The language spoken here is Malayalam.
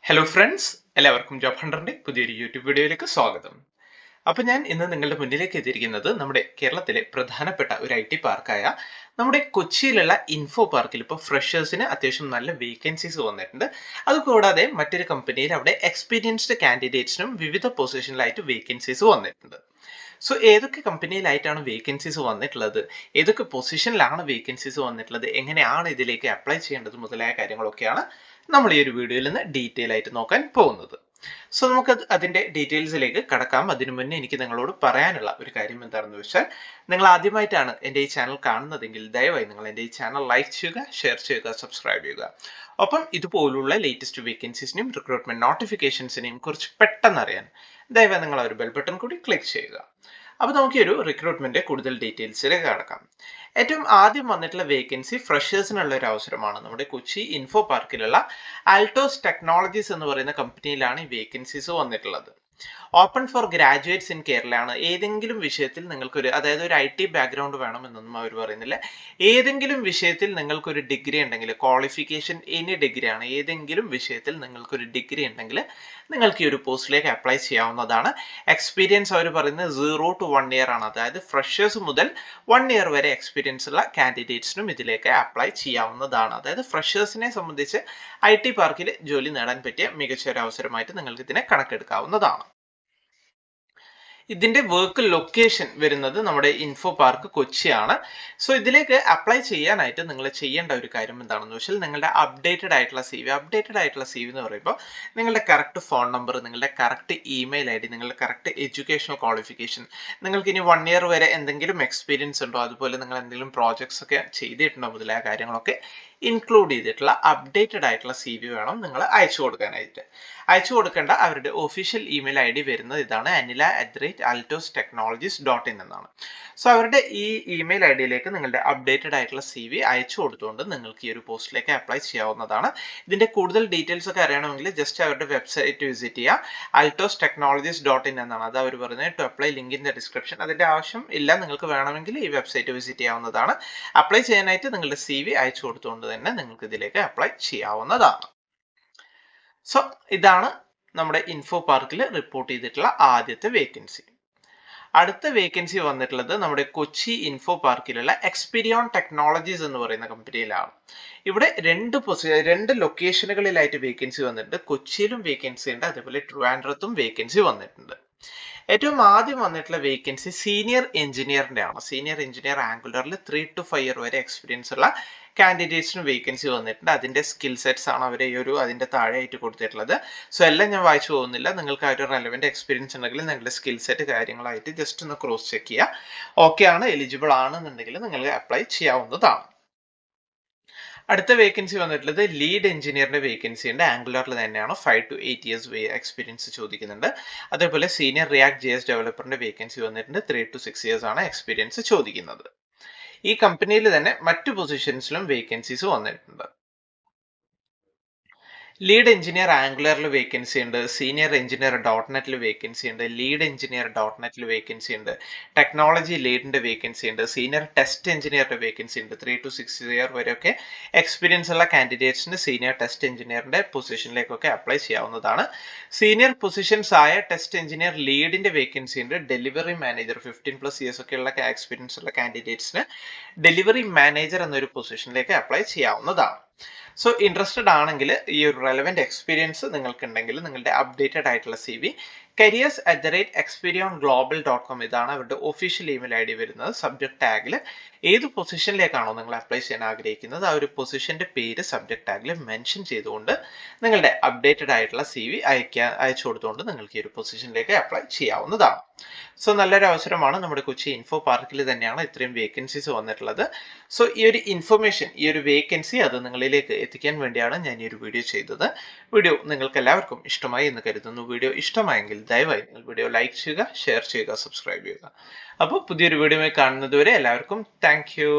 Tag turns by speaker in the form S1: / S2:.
S1: ഹലോ ഫ്രണ്ട്സ്, എല്ലാവർക്കും ജോബ് ഹണ്ടറിന്റെ പുതിയൊരു യൂട്യൂബ് വീഡിയോയിലേക്ക് സ്വാഗതം. അപ്പോൾ ഞാൻ ഇന്ന് നിങ്ങളുടെ മുന്നിലേക്ക് എത്തിയിരിക്കുന്നത് നമ്മുടെ കേരളത്തിലെ പ്രധാനപ്പെട്ട ഒരു IT പാർക്കായ നമ്മുടെ കൊച്ചിയിലുള്ള ഇൻഫോ പാർക്കിൽ ഇപ്പോൾ ഫ്രഷേഴ്സിന് അത്യാവശ്യം നല്ല വേക്കൻസീസ് വന്നിട്ടുണ്ട്. അതുകൂടാതെ മറ്റൊരു കമ്പനിയിൽ അവിടെ എക്സ്പീരിയൻസ്ഡ് കാൻഡിഡേറ്റ്സിനും വിവിധ പൊസിഷനിലായിട്ട് വേക്കൻസീസ് വന്നിട്ടുണ്ട്. സോ ഏതൊക്കെ കമ്പനിയിലായിട്ടാണ് വേക്കൻസീസ് വന്നിട്ടുള്ളത്, ഏതൊക്കെ പൊസിഷനിലാണ് വേക്കൻസീസ് വന്നിട്ടുള്ളത്, എങ്ങനെയാണ് ഇതിലേക്ക് അപ്ലൈ ചെയ്യേണ്ടത് മുതലായ കാര്യങ്ങളൊക്കെയാണ് നമ്മൾ ഈ ഒരു വീഡിയോയിൽ നിന്ന് ഡീറ്റെയിൽ ആയിട്ട് നോക്കാൻ പോകുന്നത്. സോ നമുക്ക് അതിന്റെ ഡീറ്റെയിൽസിലേക്ക് കടക്കാം. അതിനു മുന്നേ എനിക്ക് നിങ്ങളോട് പറയാനുള്ള ഒരു കാര്യം എന്താണെന്ന് വെച്ചാൽ, നിങ്ങൾ ആദ്യമായിട്ടാണ് എൻ്റെ ഈ ചാനൽ കാണുന്നതെങ്കിൽ ദയവായി നിങ്ങൾ എൻ്റെ ഈ ചാനൽ ലൈക്ക് ചെയ്യുക, ഷെയർ ചെയ്യുക, സബ്സ്ക്രൈബ് ചെയ്യുക. ഒപ്പം ഇതുപോലുള്ള ലേറ്റസ്റ്റ് വേക്കൻസീസിനെയും റിക്രൂട്ട്മെന്റ് നോട്ടിഫിക്കേഷൻസിനെയും കുറിച്ച് പെട്ടെന്ന് അറിയാൻ ദയവായി നിങ്ങൾ ആ ഒരു ബെൽ ബട്ടൺ കൂടി ക്ലിക്ക് ചെയ്യുക. അപ്പോൾ നമുക്ക് ഈ ഒരു റിക്രൂട്ട്മെന്റ് കൂടുതൽ ഡീറ്റെയിൽസിലേക്ക് കടക്കാം. ഏറ്റവും ആദ്യം വന്നിട്ടുള്ള വേക്കൻസി ഫ്രഷേഴ്സിനുള്ള ഒരു അവസരമാണ്. നമ്മുടെ കൊച്ചി ഇൻഫോ പാർക്കിലുള്ള ആൾട്ടോസ് ടെക്നോളജീസ് എന്ന് പറയുന്ന കമ്പനിയിലാണ് ഈ വേക്കൻസീസ് വന്നിട്ടുള്ളത്. Open four graduates in Kerala ആണ്. ഏതെങ്കിലും വിഷയത്തിൽ നിങ്ങൾക്കൊരു, അതായത് ഒരു IT ബാക്ക്ഗ്രൗണ്ട് വേണമെന്നൊന്നും അവർ പറയുന്നില്ല. ഏതെങ്കിലും വിഷയത്തിൽ നിങ്ങൾക്കൊരു ഡിഗ്രി ഉണ്ടെങ്കിൽ, ക്വാളിഫിക്കേഷൻ എനി ഡിഗ്രി ആണ്, ഏതെങ്കിലും വിഷയത്തിൽ നിങ്ങൾക്കൊരു ഡിഗ്രി ഉണ്ടെങ്കിൽ നിങ്ങൾക്ക് ഈ ഒരു പോസ്റ്റിലേക്ക് അപ്ലൈ ചെയ്യാവുന്നതാണ്. എക്സ്പീരിയൻസ് അവർ പറയുന്നത് 0 to 1 year ആണ്. അതായത് ഫ്രഷേഴ്സ് മുതൽ 1 year വരെ എക്സ്പീരിയൻസ് ഉള്ള കാൻഡിഡേറ്റ്സിനും ഇതിലേക്ക് അപ്ലൈ ചെയ്യാവുന്നതാണ്. അതായത് ഫ്രഷേഴ്സിനെ സംബന്ധിച്ച് IT പാർക്കിൽ ജോലി നേടാൻ പറ്റിയ മികച്ച ഒരു അവസരമായിട്ട് നിങ്ങൾക്ക് ഇതിനെ കണക്കെടുക്കാവുന്നതാണ്. ഇതിന്റെ വർക്ക് ലൊക്കേഷൻ വരുന്നത് നമ്മുടെ ഇൻഫോ പാർക്ക് കൊച്ചിയാണ്. സോ ഇതിലേക്ക് അപ്ലൈ ചെയ്യാനായിട്ട് നിങ്ങൾ ചെയ്യേണ്ട ഒരു കാര്യം എന്താണെന്ന് വെച്ചാൽ, നിങ്ങളുടെ അപ്ഡേറ്റഡ് ആയിട്ടുള്ള CV എന്ന് പറയുമ്പോൾ നിങ്ങളുടെ കറക്റ്റ് ഫോൺ നമ്പർ, നിങ്ങളുടെ കറക്റ്റ് ഇമെയിൽ ID, നിങ്ങളുടെ കറക്റ്റ് എഡ്യൂക്കേഷണൽ ക്വാളിഫിക്കേഷൻ, നിങ്ങൾക്ക് ഇനി 1 year വരെ എന്തെങ്കിലും എക്സ്പീരിയൻസ് ഉണ്ടോ, അതുപോലെ നിങ്ങൾ എന്തെങ്കിലും പ്രോജക്ട്സ് ഒക്കെ ചെയ്തിട്ടുണ്ടോ മുതലായ കാര്യങ്ങളൊക്കെ ഇൻക്ലൂഡ് ചെയ്തിട്ടുള്ള അപ്ഡേറ്റഡ് ആയിട്ടുള്ള CV വേണം നിങ്ങൾ അയച്ചു കൊടുക്കാനായിട്ട്. അയച്ചു കൊടുക്കേണ്ട അവരുടെ ഒഫീഷ്യൽ ഇമെയിൽ ID വരുന്നത് ഇതാണ്, anila@altostechnologies.in എന്നാണ്. സോ അവരുടെ ഈ ഇമെയിൽ IDയിലേക്ക് നിങ്ങളുടെ അപ്ഡേറ്റഡ് ആയിട്ടുള്ള CV അയച്ചു കൊടുത്തുകൊണ്ട് നിങ്ങൾക്ക് ഈ ഒരു പോസ്റ്റിലേക്ക് അപ്ലൈ ചെയ്യാവുന്നതാണ്. ഇതിന്റെ കൂടുതൽ ഡീറ്റെയിൽസ് ഒക്കെ അറിയണമെങ്കിൽ ജസ്റ്റ് അവരുടെ വെബ്സൈറ്റ് വിസിറ്റ് ചെയ്യുക. altostechnologies.in എന്നാണ്. അത് അവർ പറയുന്നത് to apply link in the description. അതിന്റെ ആവശ്യം ഇല്ല, നിങ്ങൾക്ക് വേണമെങ്കിൽ ഈ വെബ്സൈറ്റ് വിസിറ്റ് ചെയ്യാവുന്നതാണ്. അപ്ലൈ ചെയ്യാനായിട്ട് നിങ്ങളുടെ CV അയച്ചു കൊടുത്തുകൊണ്ട് തന്നെ നിങ്ങൾക്ക് ഇതിലേക്ക് അപ്ലൈ ചെയ്യാവുന്നതാണ്. സോ ഇതാണ് നമ്മുടെ ഇൻഫോ പാർക്കിൽ റിപ്പോർട്ട് ചെയ്തിട്ടുള്ള ആദ്യത്തെ വേക്കൻസി. അടുത്ത വേക്കൻസി വന്നിട്ടുള്ളത് നമ്മുടെ കൊച്ചി ഇൻഫോ പാർക്കിലുള്ള എക്സ്പീരിയോൺ ടെക്നോളജീസ് എന്ന് പറയുന്ന കമ്പനിയിലാണ്. ഇവിടെ രണ്ട് ലൊക്കേഷനുകളിലായിട്ട് വേക്കൻസി വന്നിട്ടുണ്ട്. കൊച്ചിയിലും വേക്കൻസി ഉണ്ട്, അതേപോലെ ട്രിവാൻഡ്രത്തും വേക്കൻസി വന്നിട്ടുണ്ട്. ഏറ്റവും ആദ്യം വന്നിട്ടുള്ള വേക്കൻസി സീനിയർ എഞ്ചിനീയറിന്റെ ആണ്. സീനിയർ എഞ്ചിനീയർ ആംഗുലറിൽ 3 to 5 year വരെ എക്സ്പീരിയൻസ് ഉള്ള കാൻഡിഡേറ്റ്സിന് വേക്കൻസി വന്നിട്ടുണ്ട്. അതിന്റെ സ്കിൽ സെറ്റ്സ് ആണ് അവർ ഈ ഒരു അതിന്റെ താഴെയായിട്ട് കൊടുത്തിട്ടുള്ളത്. സോ എല്ലാം ഞാൻ വായിച്ചു പോകുന്നില്ല. നിങ്ങൾക്ക് ആ ഒരു റെലവെന്റ് എക്സ്പീരിയൻസ് ഉണ്ടെങ്കിൽ നിങ്ങളുടെ സ്കിൽ സെറ്റ് കാര്യങ്ങളായിട്ട് ജസ്റ്റ് ഒന്ന് ക്രോസ് ചെക്ക് ചെയ്യുക. ഓക്കെ ആണ്, എലിജിബിൾ ആണെന്നുണ്ടെങ്കിൽ നിങ്ങൾക്ക് അപ്ലൈ ചെയ്യാവുന്നതാണ്. അടുത്ത വേക്കൻസി വന്നിട്ടുള്ളത് ലീഡ് എഞ്ചിനീയറിന്റെ വേക്കൻസി ഉണ്ട്. ആംഗുലറിൽ തന്നെയാണ്. 5 to 8 years എക്സ്പീരിയൻസ് ചോദിക്കുന്നുണ്ട്. അതേപോലെ സീനിയർ റിയാക്ട് JS ഡെവലപ്പറിന്റെ വേക്കൻസി വന്നിട്ടുണ്ട്. 3 to 6 years ആണ് എക്സ്പീരിയൻസ് ചോദിക്കുന്നത്. ഈ കമ്പനിയിൽ തന്നെ മറ്റു പൊസിഷൻസിലും വേക്കൻസീസ് വന്നിട്ടുണ്ട്. ലീഡ് എഞ്ചിനീയർ ആംഗുലറിൽ വേക്കൻസി ഉണ്ട്, സീനിയർ എഞ്ചിനീയർ .NETൽ വേക്കൻസി ഉണ്ട്, ലീഡ് എഞ്ചിനീയർ .NETൽ വേക്കൻസി ഉണ്ട്, ടെക്നോളജി ലീഡിന്റെ വേക്കൻസി ഉണ്ട്, സീനിയർ ടെസ്റ്റ് എഞ്ചിനീയറിന്റെ വേക്കൻസി ഉണ്ട്. 3 to 6 year വരെയൊക്കെ എക്സ്പീരിയൻസ് ഉള്ള കാൻഡിഡേറ്റ്സിന് സീനിയർ ടെസ്റ്റ് എഞ്ചിനീയറിന്റെ പൊസിഷനിലേക്കൊക്കെ അപ്ലൈ ചെയ്യാവുന്നതാണ്. സീനിയർ പൊസിഷൻസ് ആയ ടെസ്റ്റ് എഞ്ചിനീയർ ലീഡിന്റെ വേക്കൻസി ഉണ്ട്. ഡെലിവറി മാനേജർ 15+ years ഒക്കെ ഉള്ള എക്സ്പീരിയൻസ് ഉള്ള കാൻഡിഡേറ്റ്സിന് ഡെലിവറി മാനേജർ എന്നൊരു പൊസിഷനിലേക്ക് അപ്ലൈ ചെയ്യാവുന്നതാണ്. സോ ഇൻട്രസ്റ്റഡ് ആണെങ്കിൽ ഈ ഒരു റെലവെന്റ് എക്സ്പീരിയൻസ് നിങ്ങൾക്ക് ഉണ്ടെങ്കിൽ നിങ്ങളുടെ അപ്ഡേറ്റഡ് ആയിട്ടുള്ള CV careers@experienglobal.com ഇതാണ് അവരുടെ ഒഫീഷ്യൽ ഇമെയിൽ ID വരുന്നത്. സബ്ജക്ട് ടാഗിൽ ഏത് പൊസിഷനിലേക്കാണോ നിങ്ങൾ അപ്ലൈ ചെയ്യാൻ ആഗ്രഹിക്കുന്നത് ആ ഒരു പൊസിഷന്റെ പേര് സബ്ജക്ട് ടാഗിൽ മെൻഷൻ ചെയ്തുകൊണ്ട് നിങ്ങളുടെ അപ്ഡേറ്റഡ് ആയിട്ടുള്ള CV അയച്ചു കൊടുത്തുകൊണ്ട് നിങ്ങൾക്ക് ഈ ഒരു പൊസിഷനിലേക്ക് അപ്ലൈ ചെയ്യാവുന്നതാണ്. സോ നല്ലൊരു അവസരമാണ്. നമ്മുടെ കൊച്ചി ഇൻഫോ പാർക്കിൽ തന്നെയാണ് ഇത്രയും വേക്കൻസീസ് വന്നിട്ടുള്ളത്. സോ ഈ ഒരു ഇൻഫർമേഷൻ, ഈ ഒരു വേക്കൻസി അത് നിങ്ങളിലേക്ക് എത്തിക്കാൻ വേണ്ടിയാണ് ഞാൻ ഈ ഒരു വീഡിയോ ചെയ്തത്. വീഡിയോ നിങ്ങൾക്ക് എല്ലാവർക്കും ഇഷ്ടമായി എന്ന് കരുതുന്നു. വീഡിയോ ഇഷ്ടമായെങ്കിൽ ദയവായി നിങ്ങൾ വീഡിയോ ലൈക്ക് ചെയ്യുക, ഷെയർ ചെയ്യുക, സബ്സ്ക്രൈബ് ചെയ്യുക. അപ്പോൾ പുതിയൊരു വീഡിയോയിൽ കാണുന്നത് വരെ എല്ലാവർക്കും താങ്ക് യു.